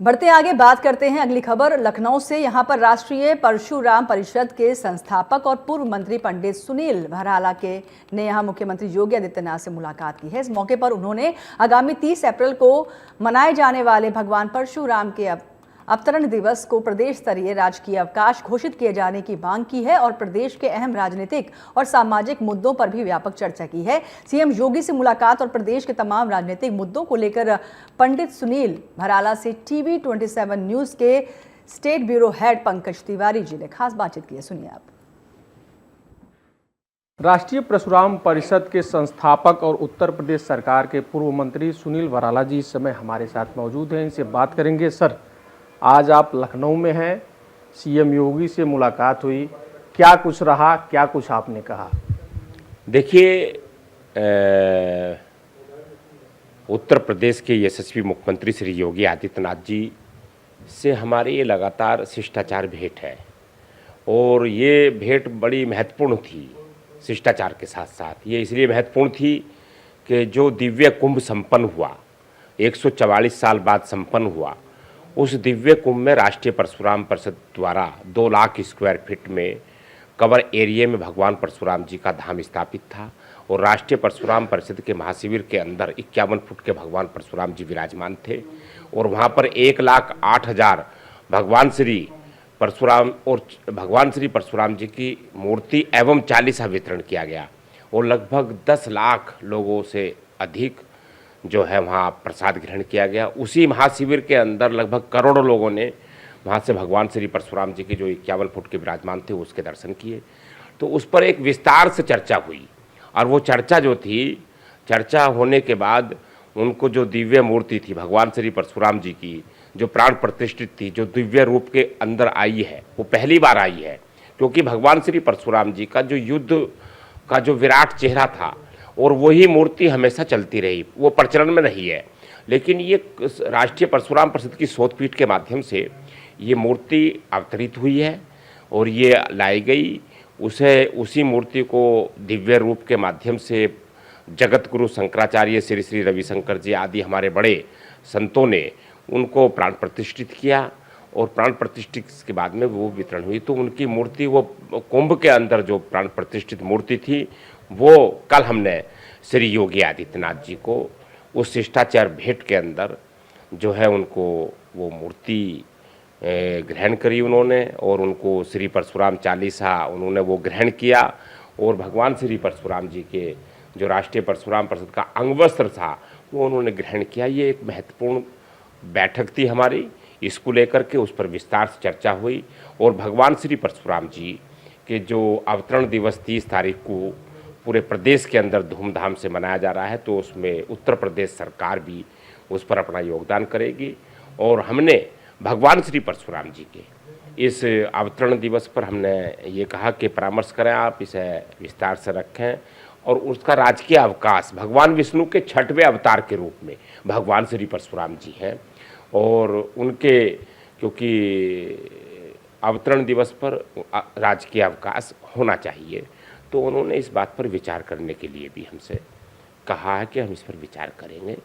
बढ़ते आगे बात करते हैं अगली खबर लखनऊ से। यहां पर राष्ट्रीय परशुराम परिषद के संस्थापक और पूर्व मंत्री पंडित सुनील भराला के ने यहां मुख्यमंत्री योगी आदित्यनाथ से मुलाकात की है। इस मौके पर उन्होंने आगामी 30 अप्रैल को मनाए जाने वाले भगवान परशुराम के अवतरण दिवस को प्रदेश स्तरीय राजकीय अवकाश घोषित किए जाने की मांग की है और प्रदेश के अहम राजनीतिक और सामाजिक मुद्दों पर भी व्यापक चर्चा की है। सीएम योगी से मुलाकात और प्रदेश के तमाम राजनीतिक मुद्दों को लेकर पंडित सुनील भराला से टीवी 27 न्यूज के state bureau head Pankaj Tiwari ji ने खास बातचीत की है। सुनिए आप। राष्ट्रीय परशुराम परिषद के संस्थापक और उत्तर प्रदेश सरकार के पूर्व मंत्री सुनील भराला जी इस समय हमारे साथ मौजूद हैं। इनसे बात करेंगे। सर, आज आप लखनऊ में हैं, सीएम योगी से मुलाकात हुई, क्या कुछ रहा, क्या कुछ आपने कहा? देखिए, उत्तर प्रदेश के यशस्वी मुख्यमंत्री श्री योगी आदित्यनाथ जी से हमारी ये लगातार शिष्टाचार भेंट है और ये भेंट बड़ी महत्वपूर्ण थी। शिष्टाचार के साथ साथ ये इसलिए महत्वपूर्ण थी कि जो दिव्य कुंभ संपन्न हुआ, 144 साल बाद संपन्न हुआ, उस दिव्य कुंभ में राष्ट्रीय परशुराम परिषद द्वारा 2 लाख स्क्वायर फीट में कवर एरिया में भगवान परशुराम जी का धाम स्थापित था और राष्ट्रीय परशुराम परिषद के महाशिविर के अंदर 51 फुट के भगवान परशुराम जी विराजमान थे और वहाँ पर 1,08,000 भगवान श्री परशुराम जी की मूर्ति एवं चालीसा वितरण किया गया और लगभग 10 लाख लोगों से अधिक जो है वहाँ प्रसाद ग्रहण किया गया। उसी महाशिविर के अंदर लगभग करोड़ों लोगों ने वहाँ से भगवान श्री परशुराम जी के जो 51 फुट के विराजमान थे उसके दर्शन किए। तो उस पर एक विस्तार से चर्चा हुई और वो चर्चा जो थी, चर्चा होने के बाद उनको जो दिव्य मूर्ति थी भगवान श्री परशुराम जी की, जो प्राण प्रतिष्ठित थी, जो दिव्य रूप के अंदर आई है, वो पहली बार आई है क्योंकि भगवान श्री परशुराम जी का जो युद्ध का जो विराट चेहरा था और वही मूर्ति हमेशा चलती रही, वो प्रचलन में नहीं है। लेकिन ये राष्ट्रीय परशुराम परिषद की शोधपीठ के माध्यम से ये मूर्ति अवतरित हुई है और ये लाई गई। उसी मूर्ति को दिव्य रूप के माध्यम से जगत गुरु शंकराचार्य श्री श्री रविशंकर जी आदि हमारे बड़े संतों ने उनको प्राण प्रतिष्ठित किया और प्राण प्रतिष्ठित के बाद में वो वितरण हुई। तो उनकी मूर्ति, वो कुंभ के अंदर जो प्राण प्रतिष्ठित मूर्ति थी, वो कल हमने श्री योगी आदित्यनाथ जी को उस शिष्टाचार भेंट के अंदर जो है उनको वो मूर्ति ग्रहण करी उन्होंने और उनको श्री परशुराम चालीसा उन्होंने वो ग्रहण किया और भगवान श्री परशुराम जी के जो राष्ट्रीय परशुराम परिषद का अंगवस्त्र था वो उन्होंने ग्रहण किया। ये एक महत्वपूर्ण बैठक थी हमारी, इसको लेकर के उस पर विस्तार से चर्चा हुई और भगवान श्री परशुराम जी के जो अवतरण दिवस 30 तारीख को पूरे प्रदेश के अंदर धूमधाम से मनाया जा रहा है, तो उसमें उत्तर प्रदेश सरकार भी उस पर अपना योगदान करेगी और हमने भगवान श्री परशुराम जी के इस अवतरण दिवस पर हमने ये कहा कि परामर्श करें, आप इसे विस्तार से रखें और उसका राजकीय अवकाश भगवान विष्णु के 6वें अवतार के रूप में भगवान श्री परशुराम जी हैं और उनके क्योंकि अवतरण दिवस पर राजकीय अवकाश होना चाहिए, तो उन्होंने इस बात पर विचार करने के लिए भी हमसे कहा है कि हम इस पर विचार करेंगे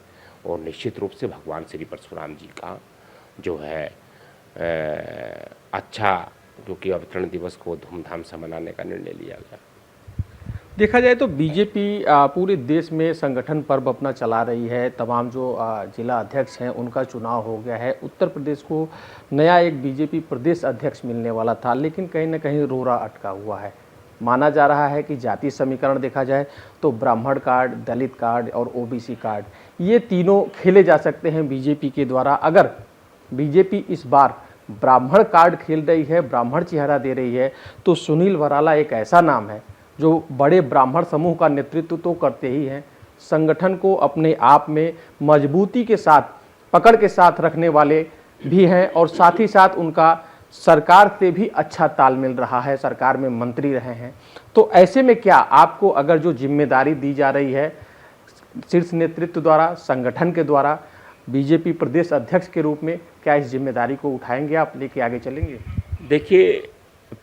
और निश्चित रूप से भगवान श्री परशुराम जी का जो है अच्छा क्योंकि अवतरण दिवस को धूमधाम से मनाने का निर्णय लिया गया। देखा जाए तो बीजेपी पूरे देश में संगठन पर्व अपना चला रही है। तमाम जो जिला अध्यक्ष हैं उनका चुनाव हो गया है। उत्तर प्रदेश को नया एक बीजेपी प्रदेश अध्यक्ष मिलने वाला था, लेकिन कहीं ना कहीं रोरा अटका हुआ है। माना जा रहा है कि जाति समीकरण देखा जाए तो ब्राह्मण कार्ड, दलित कार्ड और ओबीसी कार्ड, ये तीनों खेले जा सकते हैं बीजेपी के द्वारा। अगर बीजेपी इस बार ब्राह्मण कार्ड खेल रही है, ब्राह्मण चेहरा दे रही है, तो सुनील भराला एक ऐसा नाम है जो बड़े ब्राह्मण समूह का नेतृत्व तो करते ही हैं, संगठन को अपने आप में मजबूती के साथ, पकड़ के साथ रखने वाले भी हैं और साथ ही साथ उनका सरकार से भी अच्छा तालमेल रहा है, सरकार में मंत्री रहे हैं। तो ऐसे में क्या आपको अगर जो जिम्मेदारी दी जा रही है शीर्ष नेतृत्व द्वारा, संगठन के द्वारा, बीजेपी प्रदेश अध्यक्ष के रूप में, क्या इस जिम्मेदारी को उठाएंगे आप, लेके आगे चलेंगे? देखिए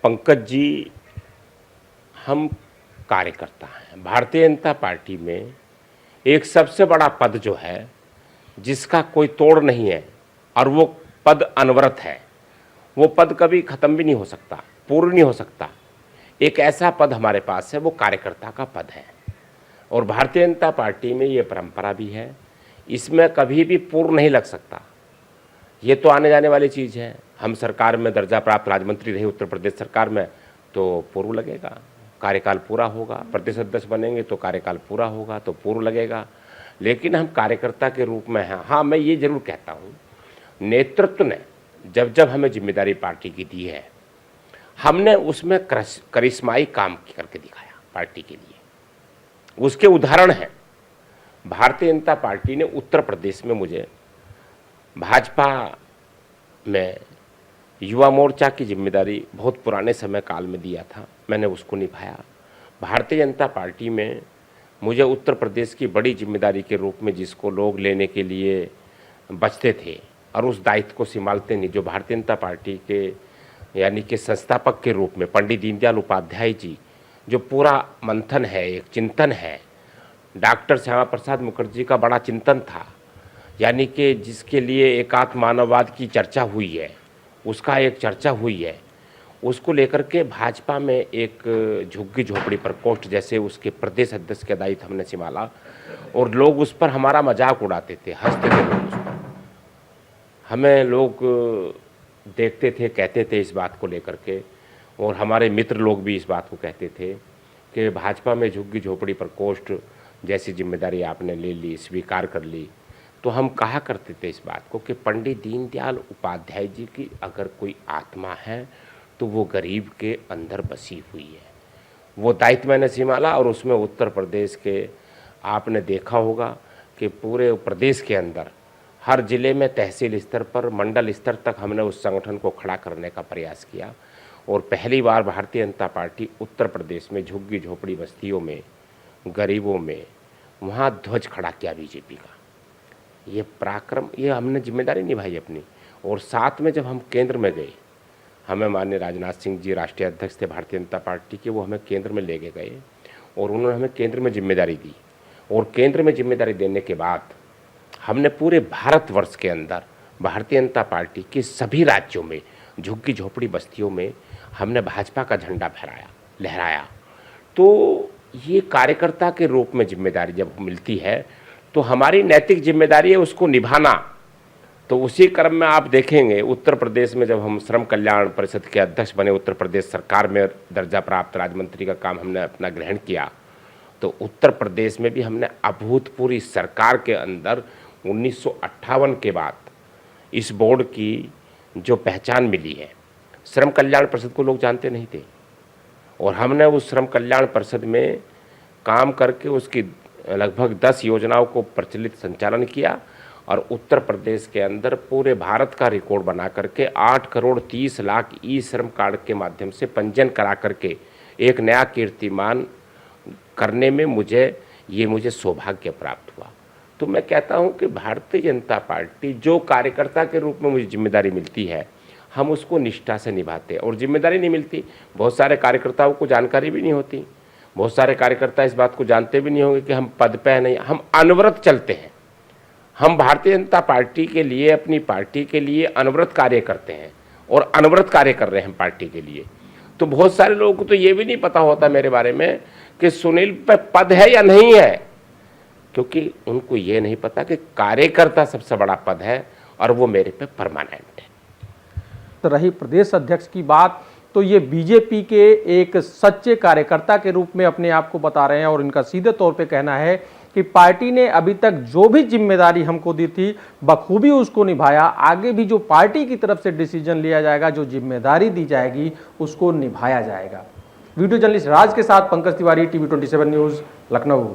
पंकज जी, हम कार्यकर्ता हैं। भारतीय जनता पार्टी में एक सबसे बड़ा पद जो है जिसका कोई तोड़ नहीं है और वो पद अनवरत है, वो पद कभी खत्म भी नहीं हो सकता, पूर्ण नहीं हो सकता। एक ऐसा पद हमारे पास है, वो कार्यकर्ता का पद है, और भारतीय जनता पार्टी में ये परंपरा भी है, इसमें कभी भी पूर्ण नहीं लग सकता। ये तो आने जाने वाली चीज़ है। हम सरकार में दर्जा प्राप्त राज्य मंत्री रहे उत्तर प्रदेश सरकार में, तो पूर्व लगेगा, कार्यकाल पूरा होगा। प्रदेश अध्यक्ष बनेंगे तो कार्यकाल पूरा होगा, तो पूर्व लगेगा। लेकिन हम कार्यकर्ता के रूप में हैं। हाँ, मैं ये जरूर कहता हूँ, नेतृत्व ने जब जब हमें जिम्मेदारी पार्टी की दी है, हमने उसमें करिश्माई काम करके दिखाया पार्टी के लिए। उसके उदाहरण हैं, भारतीय जनता पार्टी ने उत्तर प्रदेश में मुझे भाजपा में युवा मोर्चा की जिम्मेदारी बहुत पुराने समय काल में दिया था, मैंने उसको निभाया। भारतीय जनता पार्टी में मुझे उत्तर प्रदेश की बड़ी जिम्मेदारी के रूप में, जिसको लोग लेने के लिए बचते थे और उस दायित्व को संभालते नहीं, जो भारतीय जनता पार्टी के यानी कि संस्थापक के रूप में पंडित दीनदयाल उपाध्याय जी, जो पूरा मंथन है, एक चिंतन है, डॉक्टर श्यामा प्रसाद मुखर्जी का बड़ा चिंतन था, यानी कि जिसके लिए एकात्म मानववाद की चर्चा हुई है, उसका एक चर्चा हुई है, उसको लेकर के भाजपा में एक झुग्गी झोपड़ी प्रकोष्ठ जैसे उसके प्रदेश अध्यक्ष के दायित्व हमने संभाला, और लोग उस पर हमारा मजाक उड़ाते थे, हंसते थे लोग उस पर। हमें लोग देखते थे, कहते थे इस बात को लेकर के, और हमारे मित्र लोग भी इस बात को कहते थे कि भाजपा में झुग्गी झोपड़ी प्रकोष्ठ जैसी जिम्मेदारी आपने ले ली, स्वीकार कर ली। तो हम कहा करते थे इस बात को कि पंडित दीनदयाल उपाध्याय जी की अगर कोई आत्मा है तो वो गरीब के अंदर बसी हुई है। वो दायित्व मैंने संभाला, और उसमें उत्तर प्रदेश के आपने देखा होगा कि पूरे प्रदेश के अंदर हर जिले में तहसील स्तर पर, मंडल स्तर तक हमने उस संगठन को खड़ा करने का प्रयास किया, और पहली बार भारतीय जनता पार्टी उत्तर प्रदेश में झुग्गी झोपड़ी बस्तियों में, गरीबों में, वहाँ ध्वज खड़ा किया बीजेपी का। ये पराक्रम, ये हमने जिम्मेदारी निभाई अपनी। और साथ में जब हम केंद्र में गए, हमें माननीय राजनाथ सिंह जी राष्ट्रीय अध्यक्ष थे भारतीय जनता पार्टी के, वो हमें केंद्र में लेके गए और उन्होंने हमें केंद्र में जिम्मेदारी दी। और केंद्र में जिम्मेदारी देने के बाद हमने पूरे भारतवर्ष के अंदर भारतीय जनता पार्टी के सभी राज्यों में झुग्गी झोपड़ी बस्तियों में हमने भाजपा का झंडा लहराया। तो ये कार्यकर्ता के रूप में जिम्मेदारी जब मिलती है तो हमारी नैतिक जिम्मेदारी है उसको निभाना। तो उसी क्रम में आप देखेंगे उत्तर प्रदेश में जब हम श्रम कल्याण परिषद के अध्यक्ष बने, उत्तर प्रदेश सरकार में दर्जा प्राप्त राज्य मंत्री का काम हमने अपना ग्रहण किया, तो उत्तर प्रदेश में भी हमने अभूतपूर्व सरकार के अंदर 1958 के बाद इस बोर्ड की जो पहचान मिली है, श्रम कल्याण परिषद को लोग जानते नहीं थे, और हमने उस श्रम कल्याण परिषद में काम करके उसकी लगभग 10 योजनाओं को प्रचलित संचालन किया, और उत्तर प्रदेश के अंदर पूरे भारत का रिकॉर्ड बना करके 8 करोड़ 30 लाख ई श्रम कार्ड के माध्यम से पंजीयन करा करके एक नया कीर्तिमान करने में मुझे सौभाग्य प्राप्त हुआ। तो मैं कहता हूं कि भारतीय जनता पार्टी जो कार्यकर्ता के रूप में मुझे जिम्मेदारी मिलती है, हम उसको निष्ठा से निभाते हैं। और जिम्मेदारी नहीं मिलती, बहुत सारे कार्यकर्ताओं को जानकारी भी नहीं होती, बहुत सारे कार्यकर्ता इस बात को जानते भी नहीं होंगे कि हम पद पे नहीं, हम अनवरत चलते हैं। हम भारतीय जनता पार्टी के लिए, अपनी पार्टी के लिए अनवरत कार्य करते हैं, और अनवरत कार्य कर रहे हैं पार्टी के लिए। तो बहुत सारे लोगों को तो ये भी नहीं पता होता मेरे बारे में कि सुनील पे पद है या नहीं है, क्योंकि उनको ये नहीं पता कि कार्यकर्ता सबसे बड़ा पद है, और वो मेरे पे परमानेंट है। तो रही प्रदेश अध्यक्ष की बात, तो ये बीजेपी के एक सच्चे कार्यकर्ता के रूप में अपने आप को बता रहे हैं, और इनका सीधे तौर पे कहना है कि पार्टी ने अभी तक जो भी जिम्मेदारी हमको दी थी बखूबी उसको निभाया। आगे भी जो पार्टी की तरफ से डिसीजन लिया जाएगा, जो जिम्मेदारी दी जाएगी, उसको निभाया जाएगा। वीडियो जर्नलिस्ट राज के साथ पंकज तिवारी, TV 27 न्यूज़, लखनऊ।